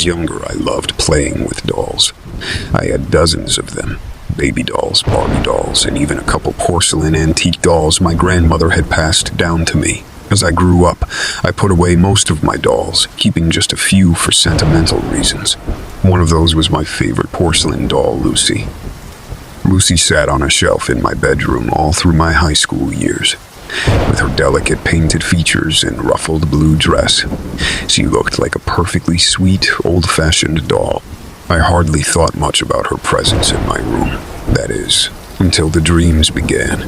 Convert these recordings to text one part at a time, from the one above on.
was younger, I loved playing with dolls. I had dozens of them. Baby dolls, Barbie dolls, and even a couple porcelain antique dolls my grandmother had passed down to me. As I grew up, I put away most of my dolls, keeping just a few for sentimental reasons. One of those was my favorite porcelain doll, Lucy. Lucy sat on a shelf in my bedroom all through my high school years. With her delicate painted features and ruffled blue dress, she looked like a perfectly sweet, old-fashioned doll. I hardly thought much about her presence in my room. That is, until the dreams began.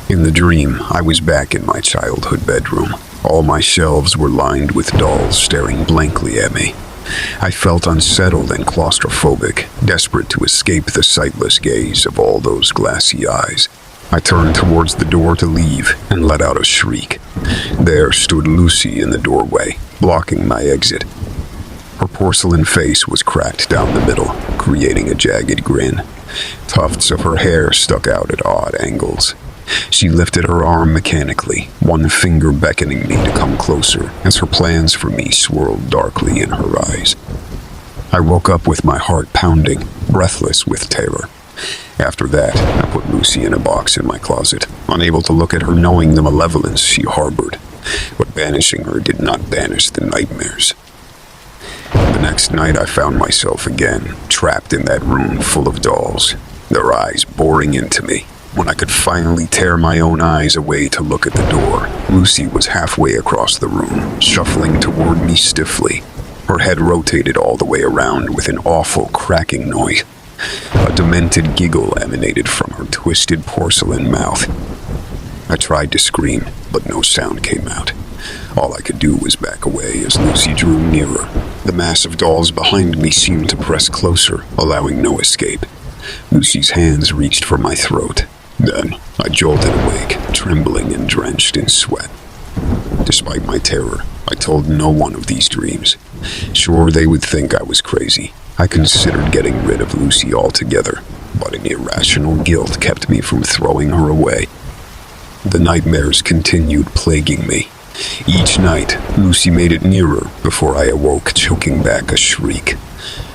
In the dream, I was back in my childhood bedroom. All my shelves were lined with dolls staring blankly at me. I felt unsettled and claustrophobic, desperate to escape the sightless gaze of all those glassy eyes. I turned towards the door to leave and let out a shriek. There stood Lucy in the doorway, blocking my exit. Her porcelain face was cracked down the middle, creating a jagged grin. Tufts of her hair stuck out at odd angles. She lifted her arm mechanically, one finger beckoning me to come closer as her plans for me swirled darkly in her eyes. I woke up with my heart pounding, breathless with terror. After that, I put Lucy in a box in my closet, unable to look at her knowing the malevolence she harbored. But banishing her did not banish the nightmares. The next night I found myself again, trapped in that room full of dolls, their eyes boring into me. When I could finally tear my own eyes away to look at the door, Lucy was halfway across the room, shuffling toward me stiffly. Her head rotated all the way around with an awful cracking noise. A demented giggle emanated from her twisted porcelain mouth. I tried to scream, but no sound came out. All I could do was back away as Lucy drew nearer. The mass of dolls behind me seemed to press closer, allowing no escape. Lucy's hands reached for my throat. Then I jolted awake, trembling and drenched in sweat. Despite my terror, I told no one of these dreams. Sure, they would think I was crazy. I considered getting rid of Lucy altogether, but an irrational guilt kept me from throwing her away. The nightmares continued plaguing me. Each night, Lucy made it nearer before I awoke, choking back a shriek.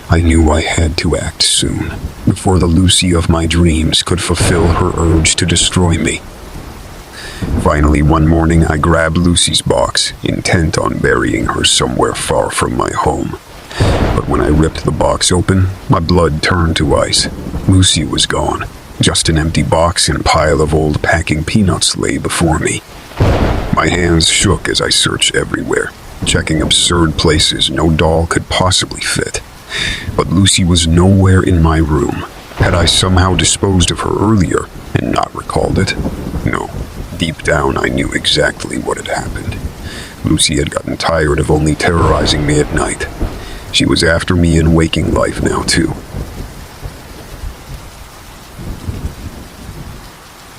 I knew I had to act soon, before the Lucy of my dreams could fulfill her urge to destroy me. Finally, one morning, I grabbed Lucy's box, intent on burying her somewhere far from my home. But when I ripped the box open, my blood turned to ice. Lucy was gone. Just an empty box and pile of old packing peanuts lay before me. My hands shook as I searched everywhere, checking absurd places no doll could possibly fit. But Lucy was nowhere in my room. Had I somehow disposed of her earlier and not recalled it? No. Deep down, I knew exactly what had happened. Lucy had gotten tired of only terrorizing me at night. She was after me in waking life now, too.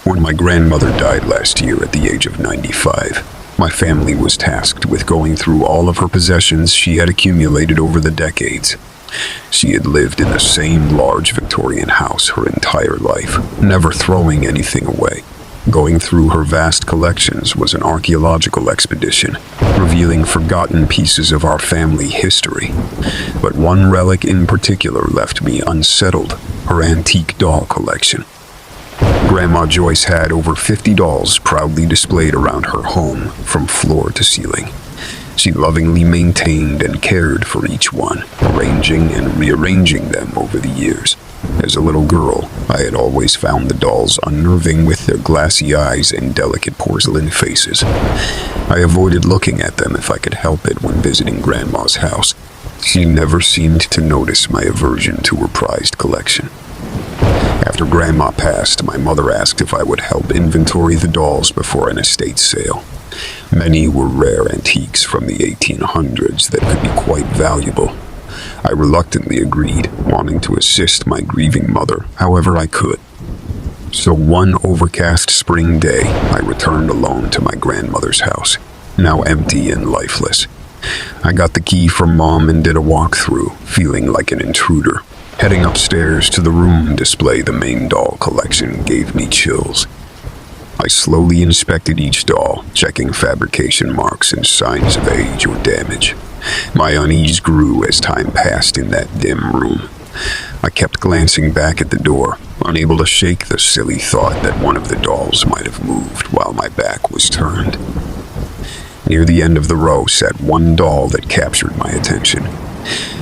When my grandmother died last year at the age of 95, my family was tasked with going through all of her possessions she had accumulated over the decades. She had lived in the same large Victorian house her entire life, never throwing anything away. Going through her vast collections was an archaeological expedition, revealing forgotten pieces of our family history. But one relic in particular left me unsettled, her antique doll collection. Grandma Joyce had over 50 dolls proudly displayed around her home, from floor to ceiling. She lovingly maintained and cared for each one, arranging and rearranging them over the years. As a little girl, I had always found the dolls unnerving with their glassy eyes and delicate porcelain faces. I avoided looking at them if I could help it when visiting Grandma's house. She never seemed to notice my aversion to her prized collection. After Grandma passed, my mother asked if I would help inventory the dolls before an estate sale. Many were rare antiques from the 1800s that could be quite valuable. I reluctantly agreed, wanting to assist my grieving mother however I could. So one overcast spring day, I returned alone to my grandmother's house, now empty and lifeless. I got the key from Mom and did a walkthrough, feeling like an intruder. Heading upstairs to the room display the main doll collection gave me chills. I slowly inspected each doll, checking fabrication marks and signs of age or damage. My unease grew as time passed in that dim room. I kept glancing back at the door, unable to shake the silly thought that one of the dolls might have moved while my back was turned. Near the end of the row sat one doll that captured my attention.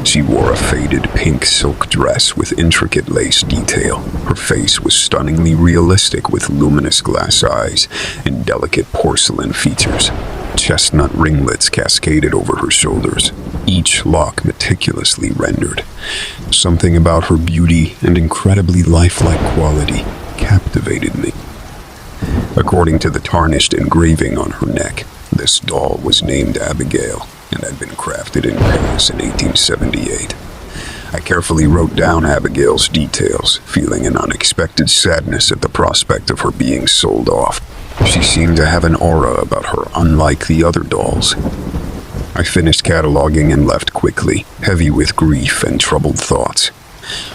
She wore a faded pink silk dress with intricate lace detail. Her face was stunningly realistic with luminous glass eyes and delicate porcelain features. Chestnut ringlets cascaded over her shoulders, each lock meticulously rendered. Something about her beauty and incredibly lifelike quality captivated me. According to the tarnished engraving on her neck, this doll was named Abigail and had been crafted in Paris in 1878. I carefully wrote down Abigail's details, feeling an unexpected sadness at the prospect of her being sold off. She seemed to have an aura about her unlike the other dolls. I finished cataloging and left quickly, heavy with grief and troubled thoughts.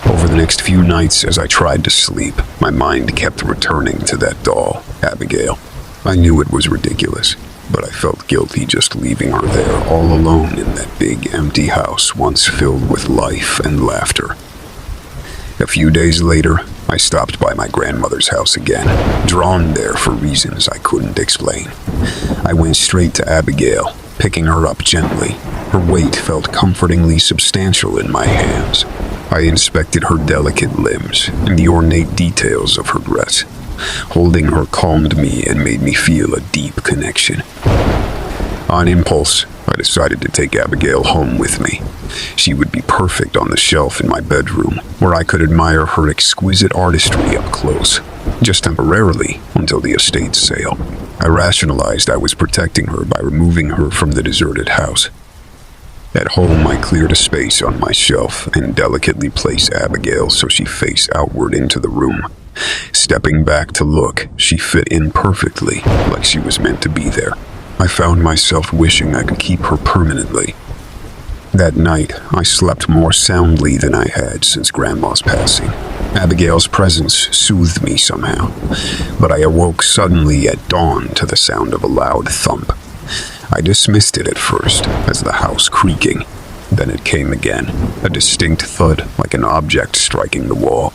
Over the next few nights as I tried to sleep, my mind kept returning to that doll, Abigail. I knew it was ridiculous, but I felt guilty just leaving her there all alone in that big empty house once filled with life and laughter. A few days later, I stopped by my grandmother's house again, drawn there for reasons I couldn't explain. I went straight to Abigail, picking her up gently. Her weight felt comfortingly substantial in my hands. I inspected her delicate limbs and the ornate details of her dress. Holding her calmed me and made me feel a deep connection. On impulse, I decided to take Abigail home with me. She would be perfect on the shelf in my bedroom, where I could admire her exquisite artistry up close, just temporarily until the estate sale. I rationalized I was protecting her by removing her from the deserted house. At home, I cleared a space on my shelf and delicately placed Abigail so she faced outward into the room. Stepping back to look, she fit in perfectly, like she was meant to be there. I found myself wishing I could keep her permanently. That night, I slept more soundly than I had since Grandma's passing. Abigail's presence soothed me somehow, but I awoke suddenly at dawn to the sound of a loud thump. I dismissed it at first as the house creaking. Then it came again, a distinct thud like an object striking the wall.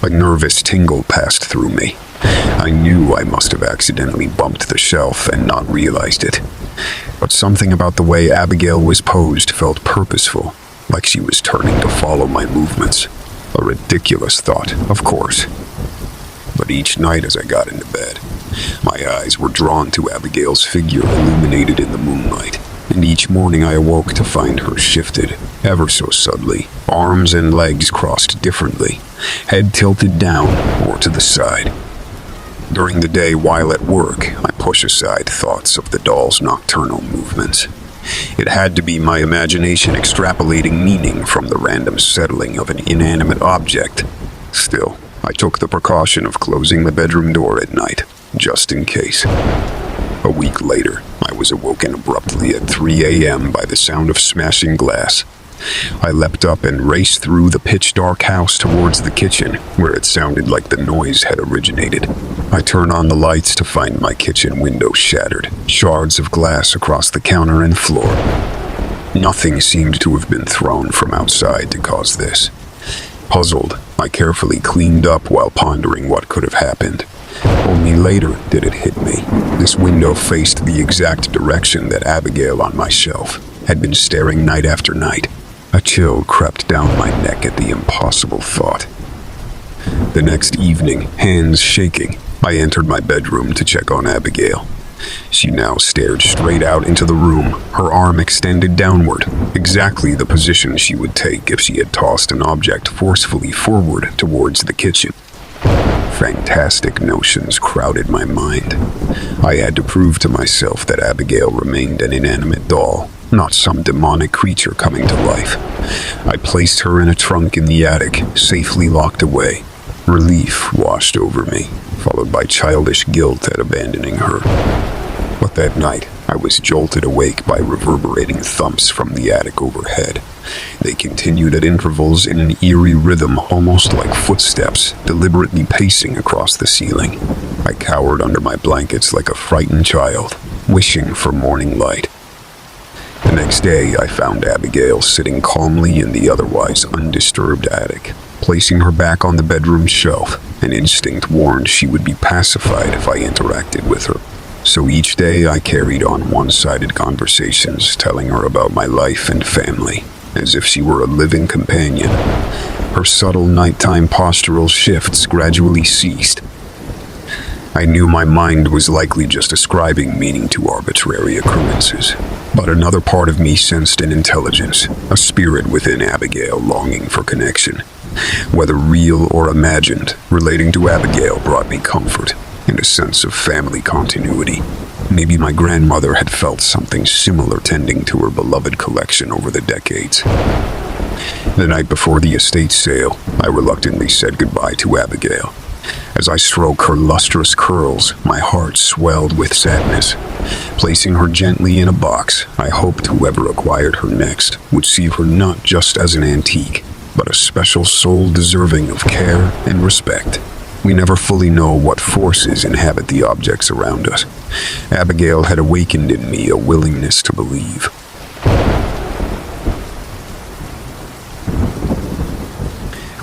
A nervous tingle passed through me. I knew I must have accidentally bumped the shelf and not realized it. But something about the way Abigail was posed felt purposeful, like she was turning to follow my movements. A ridiculous thought, of course. But each night as I got into bed, my eyes were drawn to Abigail's figure illuminated in the moonlight, and each morning I awoke to find her shifted, ever so subtly, arms and legs crossed differently, head tilted down or to the side. During the day while at work, I push aside thoughts of the doll's nocturnal movements. It had to be my imagination extrapolating meaning from the random settling of an inanimate object. Still, I took the precaution of closing the bedroom door at night, just in case. A week later, I was awoken abruptly at 3 a.m. by the sound of smashing glass. I leapt up and raced through the pitch-dark house towards the kitchen, where it sounded like the noise had originated. I turned on the lights to find my kitchen window shattered, shards of glass across the counter and floor. Nothing seemed to have been thrown from outside to cause this. Puzzled, I carefully cleaned up while pondering what could have happened. Only later did it hit me. This window faced the exact direction that Abigail on my shelf had been staring night after night. A chill crept down my neck at the impossible thought. The next evening, hands shaking, I entered my bedroom to check on Abigail. She now stared straight out into the room, her arm extended downward, exactly the position she would take if she had tossed an object forcefully forward towards the kitchen. Fantastic notions crowded my mind. I had to prove to myself that Abigail remained an inanimate doll, not some demonic creature coming to life. I placed her in a trunk in the attic, safely locked away. Relief washed over me, followed by childish guilt at abandoning her. But that night, I was jolted awake by reverberating thumps from the attic overhead. They continued at intervals in an eerie rhythm, almost like footsteps, deliberately pacing across the ceiling. I cowered under my blankets like a frightened child, wishing for morning light. The next day, I found Abigail sitting calmly in the otherwise undisturbed attic. Placing her back on the bedroom shelf, an instinct warned she would be pacified if I interacted with her. So each day I carried on one-sided conversations, telling her about my life and family, as if she were a living companion. Her subtle nighttime postural shifts gradually ceased. I knew my mind was likely just ascribing meaning to arbitrary occurrences, but another part of me sensed an intelligence, a spirit within Abigail longing for connection. Whether real or imagined, relating to Abigail brought me comfort and a sense of family continuity. Maybe my grandmother had felt something similar tending to her beloved collection over the decades. The night before the estate sale, I reluctantly said goodbye to Abigail. As I stroked her lustrous curls, my heart swelled with sadness. Placing her gently in a box, I hoped whoever acquired her next would see her not just as an antique, but a special soul deserving of care and respect. We never fully know what forces inhabit the objects around us. Abigail had awakened in me a willingness to believe.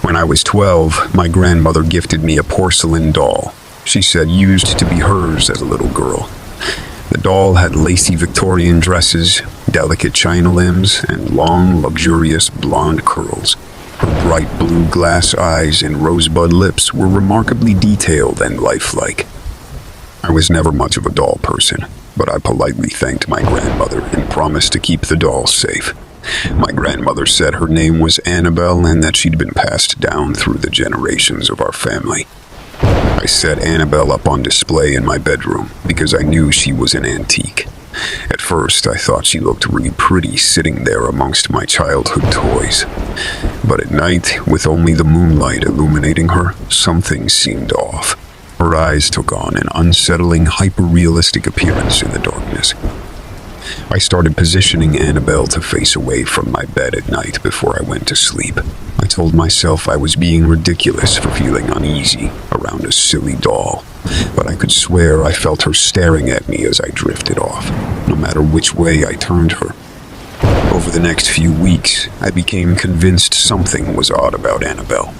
When I was 12, my grandmother gifted me a porcelain doll. She said used to be hers as a little girl. The doll had lacy Victorian dresses, delicate china limbs, and long, luxurious blonde curls. Her bright blue glass eyes and rosebud lips were remarkably detailed and lifelike. I was never much of a doll person, but I politely thanked my grandmother and promised to keep the doll safe. My grandmother said her name was Annabelle and that she'd been passed down through the generations of our family. I set Annabelle up on display in my bedroom because I knew she was an antique. At first, I thought she looked really pretty sitting there amongst my childhood toys. But at night, with only the moonlight illuminating her, something seemed off. Her eyes took on an unsettling, hyper-realistic appearance in the darkness. I started positioning Annabelle to face away from my bed at night before I went to sleep. I told myself I was being ridiculous for feeling uneasy around a silly doll, but I could swear I felt her staring at me as I drifted off, no matter which way I turned her. Over the next few weeks, I became convinced something was odd about Annabelle.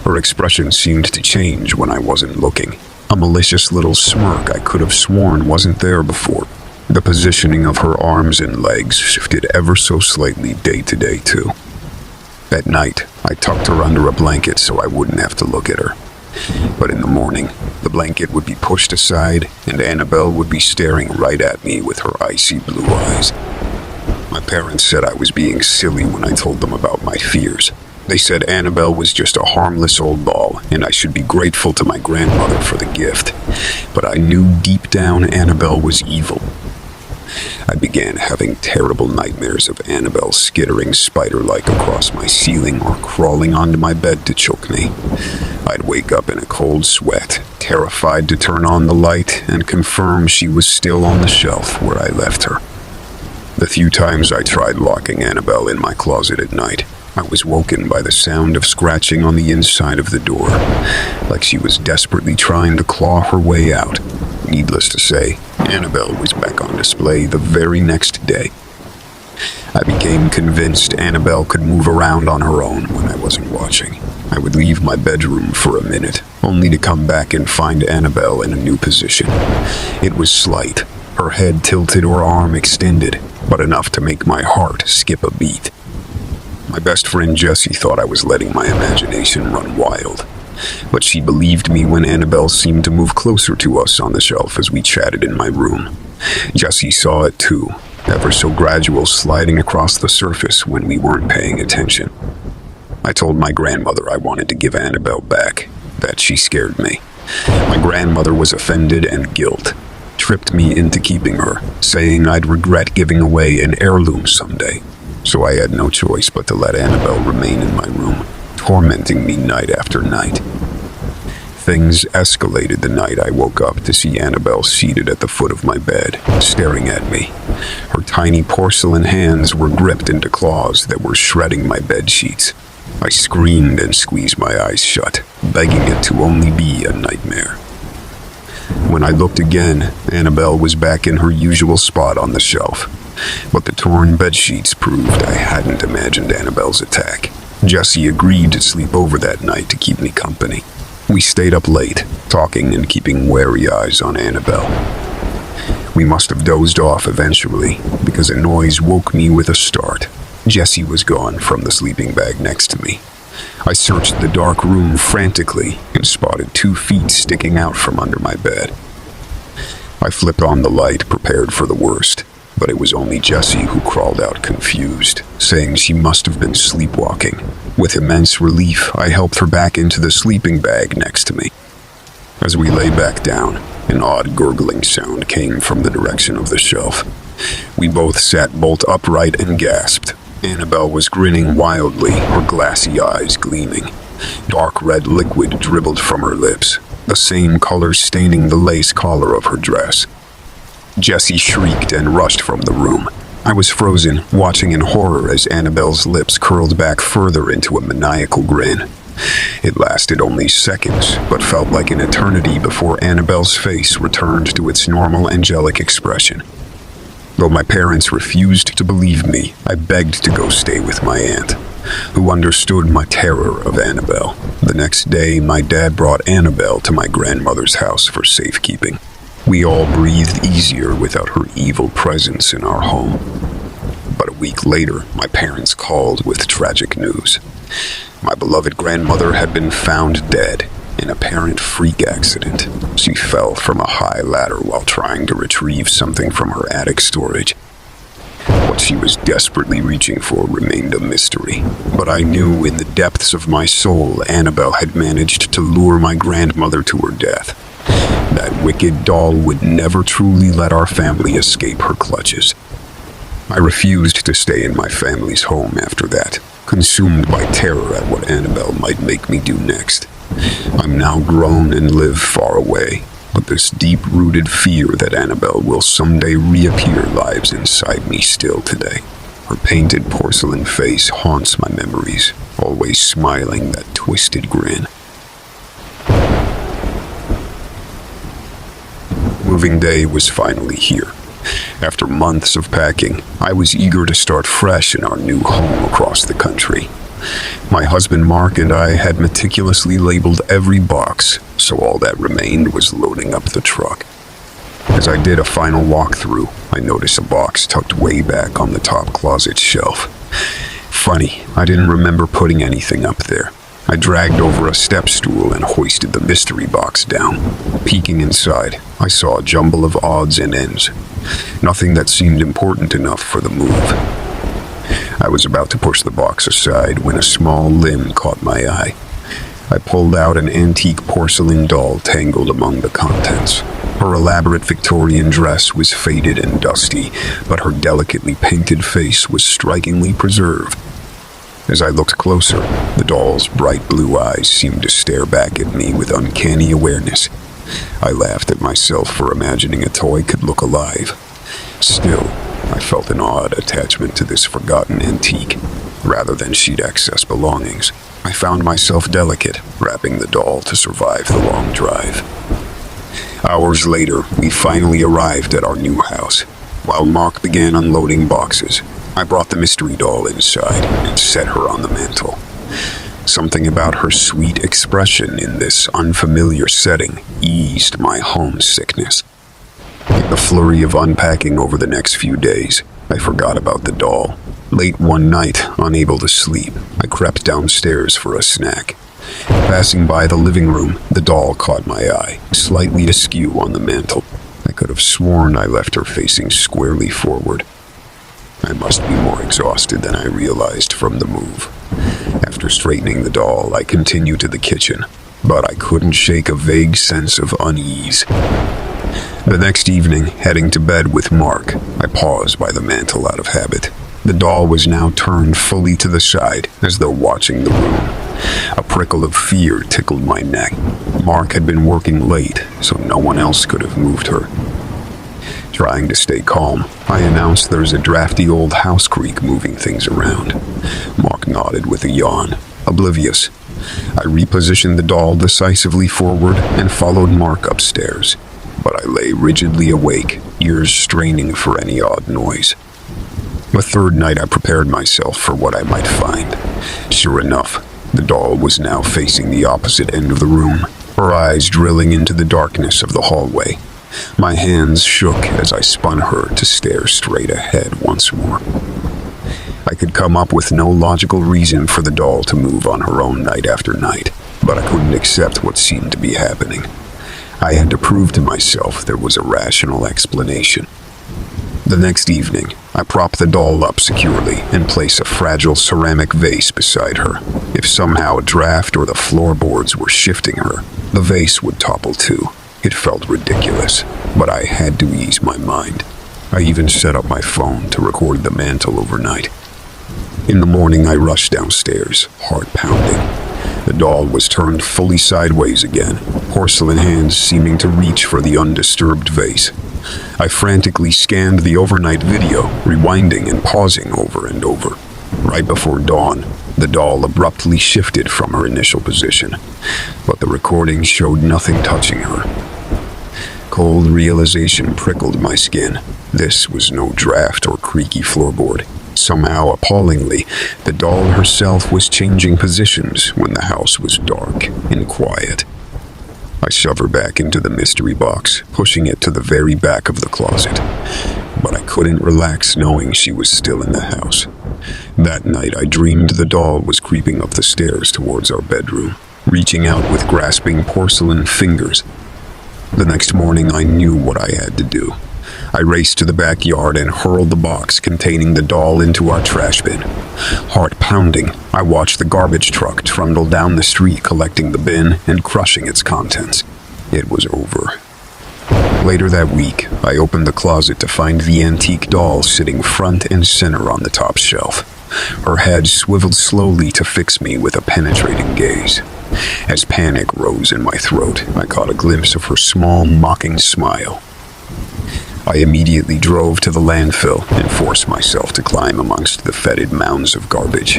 Her expression seemed to change when I wasn't looking. A malicious little smirk I could have sworn wasn't there before. The positioning of her arms and legs shifted ever so slightly day to day, too. At night, I tucked her under a blanket so I wouldn't have to look at her. But in the morning, the blanket would be pushed aside and Annabelle would be staring right at me with her icy blue eyes. My parents said I was being silly when I told them about my fears. They said Annabelle was just a harmless old doll and I should be grateful to my grandmother for the gift. But I knew deep down Annabelle was evil. I began having terrible nightmares of Annabelle skittering spider-like across my ceiling or crawling onto my bed to choke me. I'd wake up in a cold sweat, terrified to turn on the light and confirm she was still on the shelf where I left her. The few times I tried locking Annabelle in my closet at night, I was woken by the sound of scratching on the inside of the door, like she was desperately trying to claw her way out. Needless to say, Annabelle was back on display the very next day. I became convinced Annabelle could move around on her own when I wasn't watching. I would leave my bedroom for a minute, only to come back and find Annabelle in a new position. It was slight, her head tilted or arm extended, but enough to make my heart skip a beat. My best friend Jessie thought I was letting my imagination run wild, but she believed me when Annabelle seemed to move closer to us on the shelf as we chatted in my room. Jessie saw it too, ever so gradual sliding across the surface when we weren't paying attention. I told my grandmother I wanted to give Annabelle back, that she scared me. My grandmother was offended and guilt tripped me into keeping her, saying I'd regret giving away an heirloom someday. So I had no choice but to let Annabelle remain in my room, tormenting me night after night. Things escalated the night I woke up to see Annabelle seated at the foot of my bed, staring at me. Her tiny porcelain hands were gripped into claws that were shredding my bed sheets. I screamed and squeezed my eyes shut, begging it to only be a nightmare. When I looked again, Annabelle was back in her usual spot on the shelf. But the torn bedsheets proved I hadn't imagined Annabelle's attack. Jessie agreed to sleep over that night to keep me company. We stayed up late, talking and keeping wary eyes on Annabelle. We must have dozed off eventually, because a noise woke me with a start. Jessie was gone from the sleeping bag next to me. I searched the dark room frantically and spotted 2 feet sticking out from under my bed. I flipped on the light, prepared for the worst, but it was only Jessie who crawled out confused, saying she must have been sleepwalking. With immense relief, I helped her back into the sleeping bag next to me. As we lay back down, an odd gurgling sound came from the direction of the shelf. We both sat bolt upright and gasped. Annabelle was grinning wildly, her glassy eyes gleaming. Dark red liquid dribbled from her lips, the same color staining the lace collar of her dress. Jessie shrieked and rushed from the room. I was frozen, watching in horror as Annabelle's lips curled back further into a maniacal grin. It lasted only seconds, but felt like an eternity before Annabelle's face returned to its normal angelic expression. Though my parents refused to believe me, I begged to go stay with my aunt, who understood my terror of Annabelle. The next day, my dad brought Annabelle to my grandmother's house for safekeeping. We all breathed easier without her evil presence in our home. But a week later, my parents called with tragic news. My beloved grandmother had been found dead in an apparent freak accident. She fell from a high ladder while trying to retrieve something from her attic storage. What she was desperately reaching for remained a mystery, but I knew in the depths of my soul Annabelle had managed to lure my grandmother to her death. That wicked doll would never truly let our family escape her clutches. I refused to stay in my family's home after that, consumed by terror at what Annabelle might make me do next. I'm now grown and live far away, but this deep-rooted fear that Annabelle will someday reappear lives inside me still today. Her painted porcelain face haunts my memories, always smiling that twisted grin. Moving day was finally here. After months of packing, I was eager to start fresh in our new home across the country. My husband Mark and I had meticulously labeled every box, so all that remained was loading up the truck. As I did a final walkthrough, I noticed a box tucked way back on the top closet shelf. Funny, I didn't remember putting anything up there. I dragged over a step stool and hoisted the mystery box down. Peeking inside, I saw a jumble of odds and ends. Nothing that seemed important enough for the move. I was about to push the box aside when a small limb caught my eye. I pulled out an antique porcelain doll tangled among the contents. Her elaborate Victorian dress was faded and dusty, but her delicately painted face was strikingly preserved. As I looked closer, the doll's bright blue eyes seemed to stare back at me with uncanny awareness. I laughed at myself for imagining a toy could look alive. Still, I felt an odd attachment to this forgotten antique, rather than she'd access belongings. I found myself delicate, wrapping the doll to survive the long drive. Hours later, we finally arrived at our new house. While Mark began unloading boxes, I brought the mystery doll inside and set her on the mantel. Something about her sweet expression in this unfamiliar setting eased my homesickness. In the flurry of unpacking over the next few days, I forgot about the doll. Late one night, unable to sleep, I crept downstairs for a snack. Passing by the living room, the doll caught my eye, slightly askew on the mantel. I could have sworn I left her facing squarely forward. I must be more exhausted than I realized from the move. After straightening the doll, I continued to the kitchen, but I couldn't shake a vague sense of unease. The next evening, heading to bed with Mark, I paused by the mantel out of habit. The doll was now turned fully to the side, as though watching the room. A prickle of fear tickled my neck. Mark had been working late, so no one else could have moved her. Trying to stay calm, I announced there's a drafty old house creak moving things around. Mark nodded with a yawn, oblivious. I repositioned the doll decisively forward and followed Mark upstairs, but I lay rigidly awake, ears straining for any odd noise. The third night, I prepared myself for what I might find. Sure enough, the doll was now facing the opposite end of the room, her eyes drilling into the darkness of the hallway. My hands shook as I spun her to stare straight ahead once more. I could come up with no logical reason for the doll to move on her own night after night, but I couldn't accept what seemed to be happening. I had to prove to myself there was a rational explanation. The next evening, I prop the doll up securely and place a fragile ceramic vase beside her. If somehow a draft or the floorboards were shifting her, the vase would topple too. It felt ridiculous, but I had to ease my mind. I even set up my phone to record the mantle overnight. In the morning, I rushed downstairs, heart pounding. The doll was turned fully sideways again, porcelain hands seeming to reach for the undisturbed vase. I frantically scanned the overnight video, rewinding and pausing over and over. Right before dawn, the doll abruptly shifted from her initial position, but the recording showed nothing touching her. Cold realization prickled my skin. This was no draft or creaky floorboard. Somehow, appallingly, the doll herself was changing positions when the house was dark and quiet. I shoved her back into the mystery box, pushing it to the very back of the closet. But I couldn't relax knowing she was still in the house. That night, I dreamed the doll was creeping up the stairs towards our bedroom, reaching out with grasping porcelain fingers. The next morning, I knew what I had to do. I raced to the backyard and hurled the box containing the doll into our trash bin. Heart pounding, I watched the garbage truck trundle down the street collecting the bin and crushing its contents. It was over. Later that week, I opened the closet to find the antique doll sitting front and center on the top shelf. Her head swiveled slowly to fix me with a penetrating gaze. As panic rose in my throat, I caught a glimpse of her small, mocking smile. I immediately drove to the landfill and forced myself to climb amongst the fetid mounds of garbage.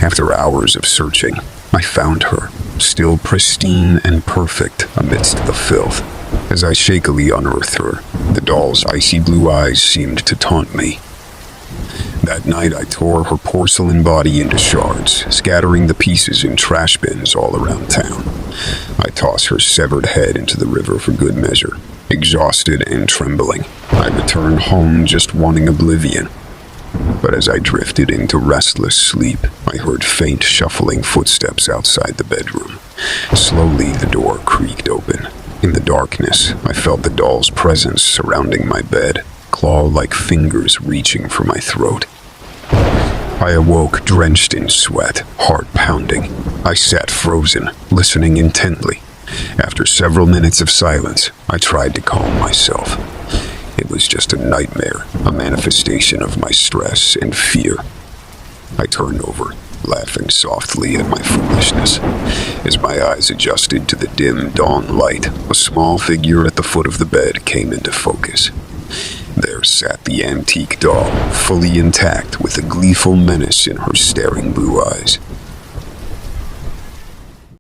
After hours of searching, I found her, still pristine and perfect amidst the filth. As I shakily unearthed her, the doll's icy blue eyes seemed to taunt me. That night, I tore her porcelain body into shards, scattering the pieces in trash bins all around town. I tossed her severed head into the river for good measure. Exhausted and trembling, I returned home just wanting oblivion. But as I drifted into restless sleep, I heard faint shuffling footsteps outside the bedroom. Slowly, the door creaked open. In the darkness, I felt the doll's presence surrounding my bed, claw-like fingers reaching for my throat. I awoke drenched in sweat, heart pounding. I sat frozen, listening intently. After several minutes of silence, I tried to calm myself. It was just a nightmare, a manifestation of my stress and fear. I turned over, laughing softly at my foolishness. As my eyes adjusted to the dim dawn light, a small figure at the foot of the bed came into focus. There sat the antique doll, fully intact with a gleeful menace in her staring blue eyes.